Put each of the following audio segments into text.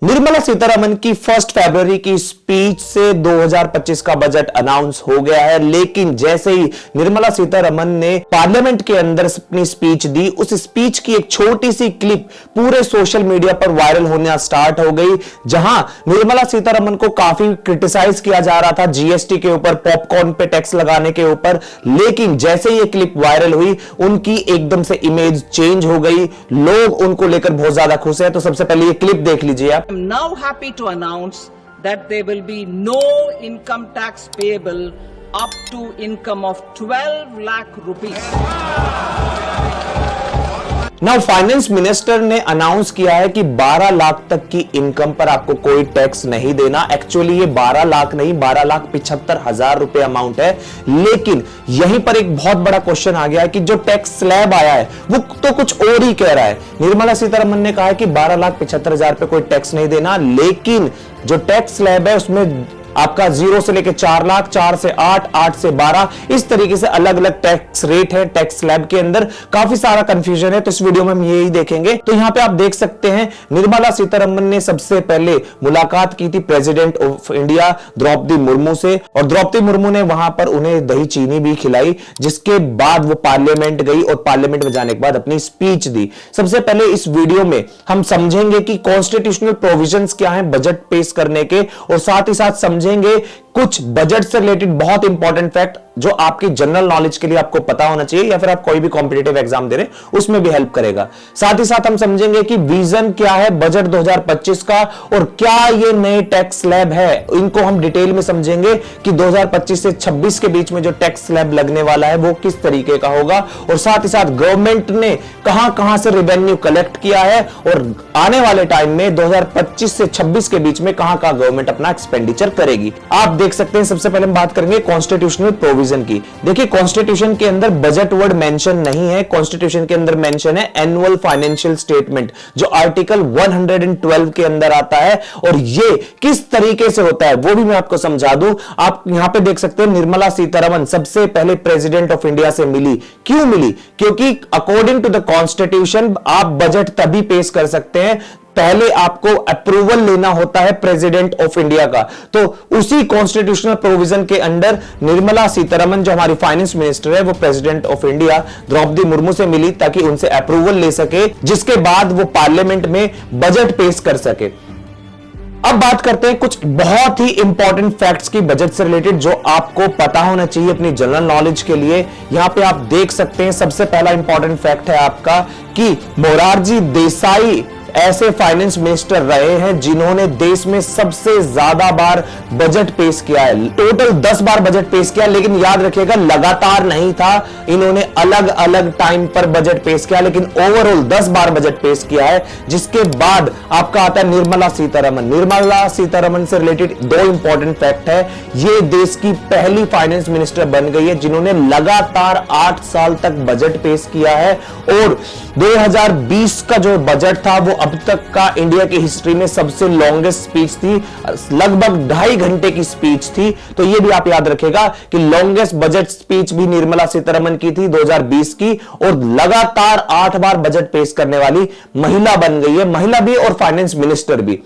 निर्मला सीतारमण की 1 फरवरी की स्पीच से 2025 का बजट अनाउंस हो गया है, लेकिन जैसे ही निर्मला सीतारमण ने पार्लियामेंट के अंदर अपनी स्पीच दी, उस स्पीच की एक छोटी सी क्लिप पूरे सोशल मीडिया पर वायरल होना स्टार्ट हो गई, जहां निर्मला सीतारमण को काफी क्रिटिसाइज किया जा रहा था जीएसटी के ऊपर, पॉपकॉर्न पे टैक्स लगाने के ऊपर। लेकिन जैसे ही ये क्लिप वायरल हुई, उनकी एकदम से इमेज चेंज हो गई, लोग उनको लेकर बहुत ज्यादा खुश हैं। तो सबसे पहले ये क्लिप देख लीजिए आप। I am now happy to announce that there will be no income tax payable up to income of 12 lakh rupees. Now finance minister ने अनाउंस किया है कि 12 लाख तक की इनकम पर आपको कोई टैक्स नहीं देना। एक्चुअली ये 12 लाख नहीं, 12,75,000 रुपए अमाउंट है। लेकिन यहीं पर एक बहुत बड़ा क्वेश्चन आ गया है कि जो टैक्स स्लैब आया है वो तो कुछ और ही कह रहा है। निर्मला सीतारमण ने कहा है कि 12,75,000 पे कोई टैक्स नहीं देना, लेकिन जो टैक्स स्लैब है उसमें आपका 0 से लेकर 4 लाख, 4 से 8, 8 से 12, इस तरीके से अलग अलग टैक्स रेट है टैक्स स्लैब के अंदर। काफी सारा कंफ्यूजन है, तो इस वीडियो में हम यही देखेंगे। तो यहां पे आप देख सकते हैं निर्मला सीतारमण ने सबसे पहले मुलाकात की थी president of India Draupadi Murmu से, और द्रौपदी मुर्मू ने वहां पर उन्हें दही चीनी भी खिलाई, जिसके बाद वो पार्लियामेंट गई और पार्लियामेंट में जाने के बाद अपनी स्पीच दी। सबसे पहले इस वीडियो में हम समझेंगे कि कॉन्स्टिट्यूशनल प्रोविजंस क्या है बजट पेश करने के, और साथ ही साथ समझेंगे कुछ बजट से रिलेटेड बहुत इंपॉर्टेंट फैक्ट जो आपकी जनरल नॉलेज के लिए आपको पता होना चाहिए, या फिर आप कोई भी कॉम्पिटिटिव एग्जाम दे रहे हैं उसमें भी हेल्प करेगा। साथ ही साथ हम समझेंगे कि विजन क्या है बजट 2025 का, और क्या ये नए टैक्स स्लैब है, इनको हम डिटेल में समझेंगे कि 2025 से 26 के बीच में जो टैक्स स्लैब लगने वाला है वो किस तरीके का होगा, और साथ ही साथ गवर्नमेंट ने कहां से रेवेन्यू कलेक्ट किया है, और आने वाले टाइम में 2025 से 26 के बीच में कहां गवर्नमेंट अपना एक्सपेंडिचर करेगी। आप देख सकते हैं सबसे पहले हम बात करेंगे कॉन्स्टिट्यूशनल प्रोविजन की। देखिए कॉन्स्टिट्यूशन के अंदर बजट वर्ड मेंशन नहीं है, कॉन्स्टिट्यूशन के अंदर मेंशन है एनुअल फाइनेंशियल स्टेटमेंट, जो आर्टिकल 112 के अंदर आता है। और ये किस तरीके से होता है वो भी मैं आपको समझा दूं। आप यहां पे देख सकते हैं निर्मला सीतारमण सबसे पहले प्रेसिडेंट ऑफ इंडिया से मिली। क्यों मिली? क्योंकि अकॉर्डिंग टू द कॉन्स्टिट्यूशन आप बजट तभी पेश कर सकते हैं, पहले आपको अप्रूवल लेना होता है प्रेसिडेंट ऑफ इंडिया का। तो उसी कॉन्स्टिट्यूशनल प्रोविजन के अंडर निर्मला सीतारमण जो हमारी फाइनेंस मिनिस्टर है वो president of India Draupadi Murmu से मिली, ताकि उनसे अप्रूवल ले सके, जिसके बाद वो पार्लियामेंट में बजट पेश कर सके। अब बात करते हैं कुछ बहुत ही इंपॉर्टेंट फैक्ट्स की बजट से रिलेटेड, जो आपको पता होना चाहिए अपनी जनरल नॉलेज के लिए। यहां पे आप देख सकते हैं सबसे पहला इंपॉर्टेंट फैक्ट है आपका कि मोरारजी देसाई ऐसे फाइनेंस मिनिस्टर रहे हैं जिन्होंने देश में सबसे ज्यादा बार बजट पेश किया है। टोटल 10 बार बजट पेश किया, लेकिन याद रखिएगा लगातार नहीं था, इन्होंने अलग अलग टाइम पर बजट पेश किया, लेकिन ओवरऑल 10 बार बजट पेश किया है। जिसके बाद आपका आता है निर्मला सीतारमण। निर्मला सीतारमण से रिलेटेड 2 इंपॉर्टेंट फैक्ट है। ये देश की पहली फाइनेंस मिनिस्टर बन गई है जिन्होंने लगातार 8 साल तक बजट पेश किया है, और 2020 का जो बजट था वो अब तक का इंडिया की हिस्ट्री में सबसे लॉन्गेस्ट स्पीच थी, लगभग 2.5 घंटे की स्पीच थी। तो ये भी आप याद रखेगा कि लॉन्गेस्ट बजट स्पीच भी निर्मला सीतारमण की थी 2020 की, और लगातार 8 बार बजट पेश करने वाली महिला बन गई है, महिला भी और फाइनेंस मिनिस्टर भी।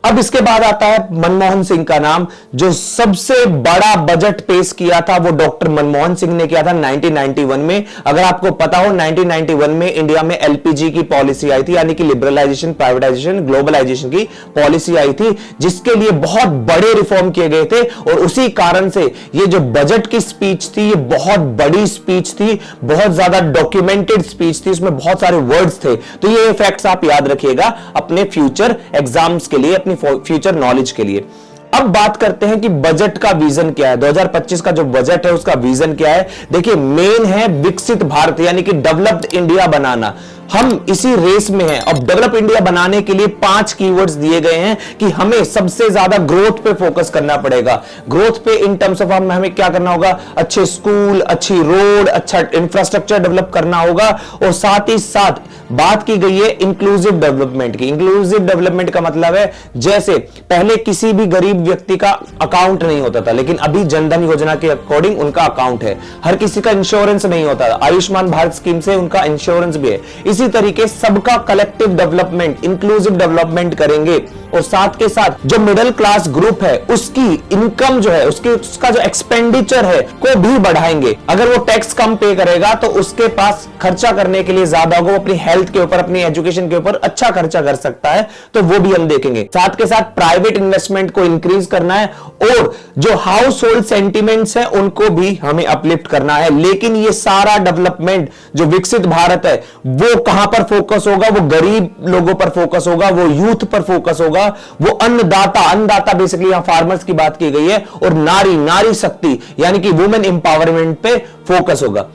अब इसके बाद आता है मनमोहन सिंह का नाम। जो सबसे बड़ा बजट पेश किया था वो डॉक्टर मनमोहन सिंह ने किया था 1991 में। अगर आपको पता हो 1991 में इंडिया में एलपीजी की पॉलिसी आई थी, यानी कि लिबरलाइजेशन, प्राइवेटाइजेशन, ग्लोबलाइजेशन की पॉलिसी आई थी, जिसके लिए बहुत बड़े रिफॉर्म किए गए थे। और उसी कारण से ये जो बजट की स्पीच थी ये बहुत बड़ी स्पीच थी, बहुत ज्यादा डॉक्यूमेंटेड स्पीच थी, उसमें बहुत सारे वर्ड्स थे। तो ये फैक्ट्स आप याद रखिएगा अपने फ्यूचर एग्जाम्स के लिए, अपनी फ्यूचर नॉलेज के लिए। अब बात करते हैं कि बजट का विजन क्या है, 2025 का जो बजट है उसका विजन क्या है। देखिए मेन है विकसित भारत, यानी कि डेवलप्ड इंडिया बनाना। हम इसी रेस में हैं। अब डेवलप इंडिया बनाने के लिए 5 कीवर्ड्स दिए गए हैं कि हमें सबसे ज्यादा ग्रोथ पे फोकस करना पड़ेगा। ग्रोथ पे इन टर्म्स ऑफ हमें क्या करना होगा, अच्छे स्कूल, अच्छी रोड, अच्छा इंफ्रास्ट्रक्चर डेवलप करना होगा, और साथ ही साथ बात की गई है इंक्लूसिव डेवलपमेंट की। इंक्लूसिव डेवलपमेंट का मतलब है जैसे पहले किसी भी गरीब व्यक्ति का अकाउंट नहीं होता था, लेकिन अभी जनधन योजना के अकॉर्डिंग उनका अकाउंट है। हर किसी का इंश्योरेंस नहीं होता, आयुष्मान भारत स्कीम से उनका इंश्योरेंस भी है। इसी तरीके सबका कलेक्टिव डेवलपमेंट, इंक्लूसिव डेवलपमेंट करेंगे और साथ के साथ जो मिडिल क्लास ग्रुप है उसकी इनकम जो है, उसका जो एक्सपेंडिचर है को भी बढ़ाएंगे। अगर वो टैक्स कम पे करेगा तो उसके पास खर्चा करने के लिए ज्यादा होगा, वो अपनी हेल्थ के ऊपर, अपनी एजुकेशन के ऊपर अच्छा खर्चा कर सकता है, तो वो भी हम देखेंगे। साथ के साथ प्राइवेट इन्वेस्टमेंट को इंक्रीज करना है और जो हाउस होल्ड सेंटिमेंट्स है उनको भी हमें अपलिफ्ट करना है। लेकिन ये सारा डेवलपमेंट जो विकसित भारत है वो कहां पर फोकस होगा? वो गरीब लोगों पर फोकस होगा, वो यूथ पर फोकस होगा, वो अन्नदाता बेसिकली यहां फार्मर्स की बात की गई है, और नारी शक्ति यानी कि वुमेन एम्पावरमेंट पे फोकस होगा।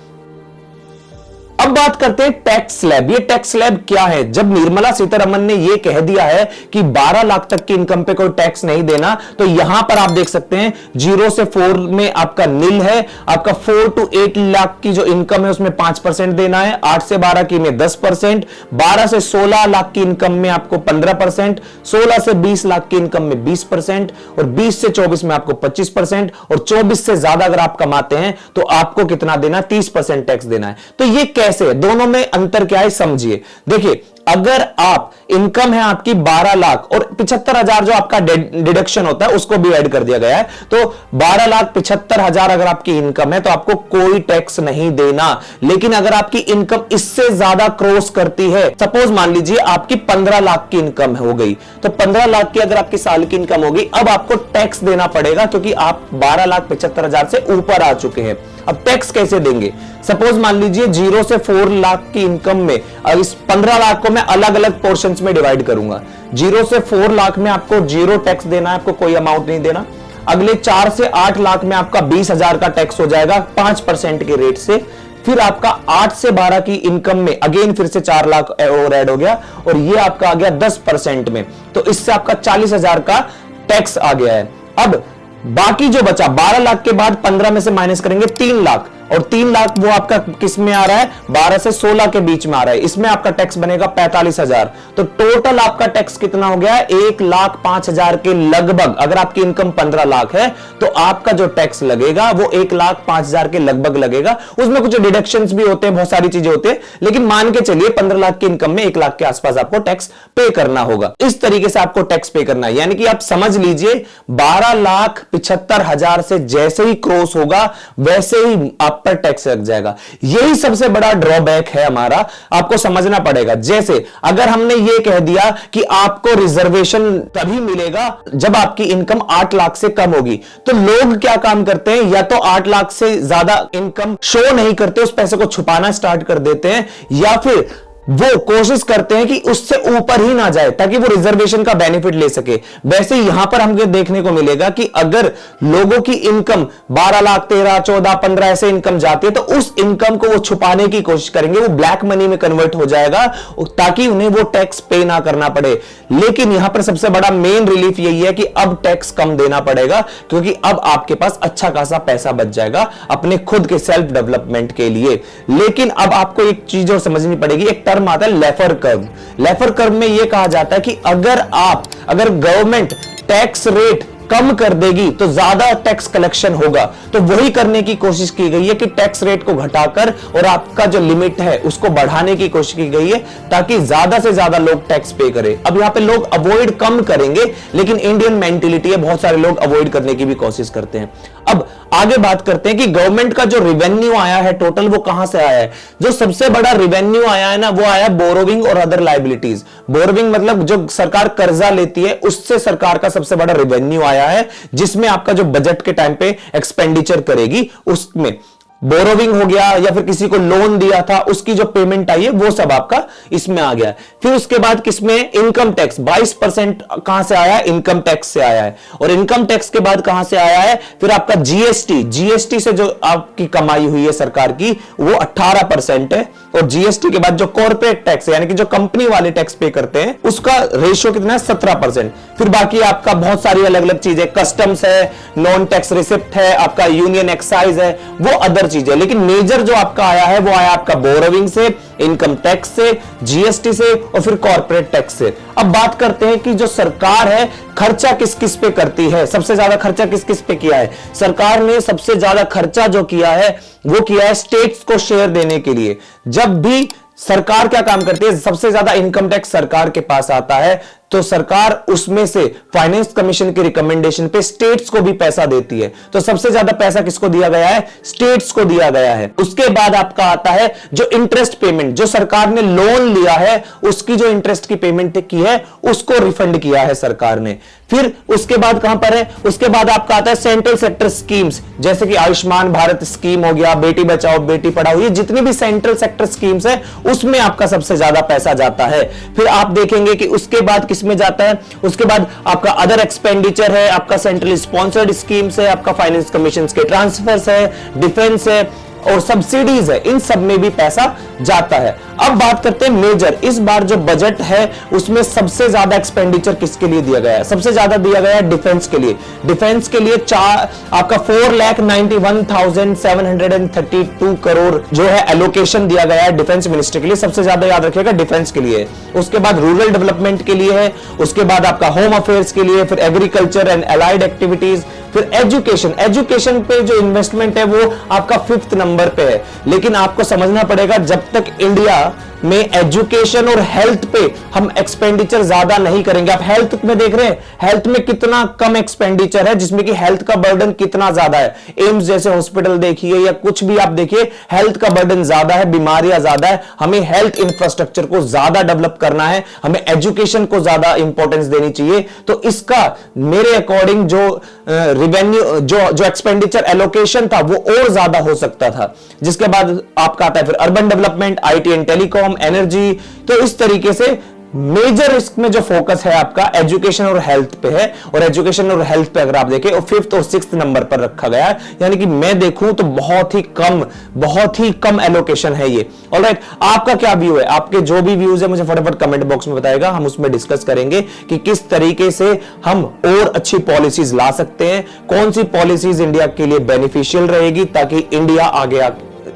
अब बात करते हैं टैक्स स्लैब। ये टैक्स स्लैब क्या है? जब निर्मला सीतारमण ने यह कह दिया है कि 12 लाख तक की इनकम पे कोई टैक्स नहीं देना, तो यहां पर आप देख सकते हैं 0 से 4 में आपका नील है, आपका 4 to 8 लाख की जो इनकम है उसमें 5% देना है, 8 से 12 की में 10%, 12 से 16 लाख की इनकम में आपको 15%, 16 से 20 लाख की इनकम में 20%, और 20 से 24 में आपको 25%, और 24 से ज्यादा अगर आप कमाते हैं तो आपको कितना देना? 30% टैक्स देना है। तो ये कैसे? दोनों में अंतर क्या है समझिए। देखिए, अगर आप इनकम है आपकी 12 लाख और 75,000 जो आपका डिडक्शन होता है उसको भी ऐड कर दिया गया है, तो 12,75,000 अगर आपकी इनकम है तो आपको कोई टैक्स नहीं देना। लेकिन अगर आपकी इनकम इससे ज्यादा क्रॉस करती है, सपोज मान लीजिए आपकी 15 लाख की इनकम हो गई, तो 15 लाख की अगर आपकी साल की इनकम होगी, अब आपको टैक्स देना पड़ेगा क्योंकि आप 12,75,000 से ऊपर आ चुके हैं। अब टैक्स कैसे देंगे? सपोज मान लीजिए 0 से 4 लाख की इनकम में, अब इस 15 लाख को मैं अलग अलग पोर्शंस में डिवाइड करूंगा। 0 से 4 लाख में आपको 0 टैक्स देना है, आपको कोई अमाउंट नहीं देना। अगले 4 से 8 लाख में आपका 20,000 का टैक्स हो जाएगा 5% के रेट से। फिर आपका 8 से 12 की इनकम में अगेन फिर से 4 लाख और ऐड हो गया, और ये आपका आ गया 10% में, तो इससे आपका 40,000 का टैक्स आ गया है। अब बाकी जो बचा 12 लाख के बाद 15 में से माइनस करेंगे 3 लाख, और 3 लाख वो आपका किस में आ रहा है? 12 से 16 के बीच में आ रहा है, इसमें आपका टैक्स बनेगा 45,000। तो टोटल आपका टैक्स कितना हो गया? 1,05,000 के लगभग। अगर आपकी इनकम 15 लाख है तो आपका जो टैक्स लगेगा वो 1,05,000 के लगभग लगेगा। उसमें कुछ डिडक्शंस भी होते हैं, बहुत सारी चीजें होती है, लेकिन मान के चलिए 15 लाख की इनकम में 1 लाख के आसपास आपको टैक्स पे करना होगा। इस तरीके से आपको टैक्स पे करना है, यानी कि आप समझ लीजिए 12,75,000 से जैसे ही क्रॉस होगा वैसे ही आप पर टैक्स लग जाएगा। यही सबसे बड़ा ड्रॉबैक है हमारा, आपको समझना पड़ेगा। जैसे अगर हमने ये कह दिया कि आपको रिजर्वेशन तभी मिलेगा जब आपकी इनकम 8 लाख से कम होगी, तो लोग क्या काम करते हैं? या तो 8 लाख से ज्यादा इनकम शो नहीं करते, उस पैसे को छुपाना स्टार्ट कर देते हैं, या फिर वो कोशिश करते हैं कि उससे ऊपर ही ना जाए ताकि वो रिजर्वेशन का बेनिफिट ले सके। वैसे यहां पर हमें देखने को मिलेगा कि अगर लोगों की इनकम 12 लाख, 13, 14, 15 ऐसे इनकम जाती है तो उस इनकम को वो छुपाने की कोशिश करेंगे, वो ब्लैक मनी में कन्वर्ट हो जाएगा ताकि उन्हें वो टैक्स पे ना करना पड़े। लेकिन यहां पर सबसे बड़ा मेन रिलीफ यही है कि अब टैक्स कम देना पड़ेगा, क्योंकि अब आपके पास अच्छा खासा पैसा बच जाएगा अपने खुद के सेल्फ डेवलपमेंट के लिए। लेकिन अब आपको एक चीज और समझनी पड़ेगी, एक टर्म आता है लेफर कर्व। लेफर कर्व में यह कहा जाता है कि अगर गवर्नमेंट टैक्स रेट कम कर देगी तो ज्यादा टैक्स कलेक्शन होगा, तो वही करने की कोशिश की गई है कि टैक्स रेट को घटाकर और आपका जो लिमिट है उसको बढ़ाने की कोशिश की गई है ताकि ज्यादा से ज्यादा लोग टैक्स पे करें। अब यहां पे लोग अवॉइड कम करेंगे, लेकिन इंडियन मेंटेलिटी है, बहुत सारे लोग अवॉइड करने की भी कोशिश करते हैं। अब आगे बात करते हैं कि गवर्नमेंट का जो रेवेन्यू आया है टोटल, वो कहां से आया है? जो सबसे बड़ा रेवेन्यू आया है ना, वो आया बोरोविंग और अदर लायबिलिटीज। बोरोविंग मतलब जो सरकार कर्जा लेती है उससे सरकार का सबसे बड़ा रेवेन्यू आया है, जिसमें आपका जो बजट के टाइम पे एक्सपेंडिचर करेगी उसमें बोरोविंग हो गया, या फिर किसी को लोन दिया था उसकी जो पेमेंट आई है वो सब आपका इसमें आ गया। फिर उसके बाद किसमें? इनकम टैक्स 22% कहां से आया है? इनकम टैक्स से आया है। और इनकम टैक्स के बाद कहां से आया है? फिर आपका जीएसटी से जो आपकी कमाई हुई है सरकार की वो 18% है, और जीएसटी के बाद जो कॉर्पोरेट टैक्स है यानी कि जो कंपनी वाले टैक्स पे करते हैं उसका रेशियो कितना है? 17%। फिर बाकी आपका बहुत सारी अलग अलग चीजें, कस्टम्स है, नॉन टैक्स रिसिप्ट है, आपका यूनियन एक्साइज है, वो अदर चीजें। लेकिन मेजर जो आपका आया है वो आया आपका बोरोविंग से, इनकम टैक्स से, जीएसटी से और फिर कॉर्पोरेट टैक्स से। अब बात करते हैं कि जो सरकार है खर्चा किस किस पे करती है, सबसे ज्यादा खर्चा किस किस पे किया है? सरकार ने सबसे ज्यादा खर्चा जो किया है वो किया है स्टेट्स को शेयर देने के लिए। जब भी सरकार क्या काम करती है, सबसे ज्यादा इनकम टैक्स सरकार के पास आता है, तो सरकार उसमें से फाइनेंस कमीशन की रिकमेंडेशन पे स्टेट्स को भी पैसा देती है। तो सबसे ज्यादा पैसा किसको दिया गया है, स्टेट्स को दिया गया है। उसके बाद आपका आता है जो इंटरेस्ट पेमेंट, जो सरकार ने लोन लिया है उसकी जो इंटरेस्ट की पेमेंट की है उसको रिफंड किया है सरकार ने। फिर उसके बाद कहां पर है, उसके बाद आपका आता है सेंट्रल सेक्टर स्कीम्स, जैसे कि आयुष्मान भारत स्कीम हो गया, बेटी बचाओ बेटी पढ़ाओ, ये जितनी भी सेंट्रल सेक्टर स्कीम्स है उसमें आपका सबसे ज्यादा पैसा जाता है। फिर आप देखेंगे कि उसके बाद किसमें जाता है, उसके बाद आपका अदर एक्सपेंडिचर है, आपका सेंट्रल स्पॉन्सर्ड स्कीम्स है, आपका फाइनेंस कमीशन के ट्रांसफर्स है, डिफेंस है और सब्सिडीज है, इन सब में भी पैसा जाता है। अब बात करते हैं मेजर, इस बार जो बजट है उसमें सबसे ज्यादा एक्सपेंडिचर किसके लिए दिया गया है, सबसे ज्यादा दिया गया है डिफेंस के लिए। डिफेंस के लिए आपका 4,91,732 करोड़ जो है एलोकेशन दिया गया है डिफेंस मिनिस्ट्री के लिए, सबसे ज्यादा याद रखिएगा डिफेंस के लिए। उसके बाद रूरल डेवलपमेंट के लिए है, उसके बाद आपका होम अफेयर्स के लिए, फिर एग्रीकल्चर एंड अलाइड एक्टिविटीज, फिर एजुकेशन। एजुकेशन पे जो इन्वेस्टमेंट है वो आपका 5th नंबर पे है। लेकिन आपको समझना पड़ेगा जब तक इंडिया में एजुकेशन और हेल्थ पे हम एक्सपेंडिचर ज्यादा नहीं करेंगे, आप हेल्थ में देख रहे हैं हेल्थ में कितना कम एक्सपेंडिचर है, जिसमें कि हेल्थ का बर्डन कितना ज्यादा है। एम्स जैसे हॉस्पिटल देखिए या कुछ भी आप देखिए, हेल्थ का बर्डन ज्यादा है, बीमारियां ज्यादा है। हमें हेल्थ इंफ्रास्ट्रक्चर को ज्यादा डेवलप करना है, हमें एजुकेशन को ज्यादा इंपॉर्टेंस देनी चाहिए। तो इसका मेरे अकॉर्डिंग जो रिवेन्यू जो एक्सपेंडिचर एलोकेशन था वो और ज्यादा हो सकता था। जिसके बाद आपका आता है फिर urban development, IT and telecom, energy. तो इस तरीके से मेजर इसमें जो फोकस है आपका एजुकेशन और हेल्थ पे है, और एजुकेशन और हेल्थ पे अगर आप देखें और 5th और 6th नंबर पर रखा गया है, यानी कि मैं देखूं तो बहुत ही कम एलोकेशन है ये। ऑलराइट, आपका क्या व्यू है, आपके जो भी व्यूज है मुझे फटाफट कमेंट बॉक्स में बताएगा, हम उसमें डिस्कस करेंगे कि किस तरीके से हम और अच्छी पॉलिसीज ला सकते हैं, कौन सी पॉलिसीज इंडिया के लिए बेनिफिशियल रहेगी ताकि इंडिया आगे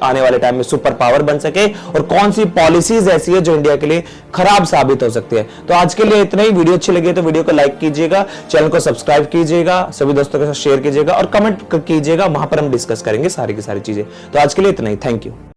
आने वाले टाइम में सुपर पावर बन सके, और कौन सी पॉलिसीज ऐसी है जो इंडिया के लिए खराब साबित हो सकती है। तो आज के लिए इतना ही। वीडियो अच्छी लगी तो वीडियो को लाइक कीजिएगा, चैनल को सब्सक्राइब कीजिएगा, सभी दोस्तों के साथ शेयर कीजिएगा और कमेंट कीजिएगा, वहां पर हम डिस्कस करेंगे सारी की सारी चीजें। तो आज के लिए इतना ही, थैंक यू।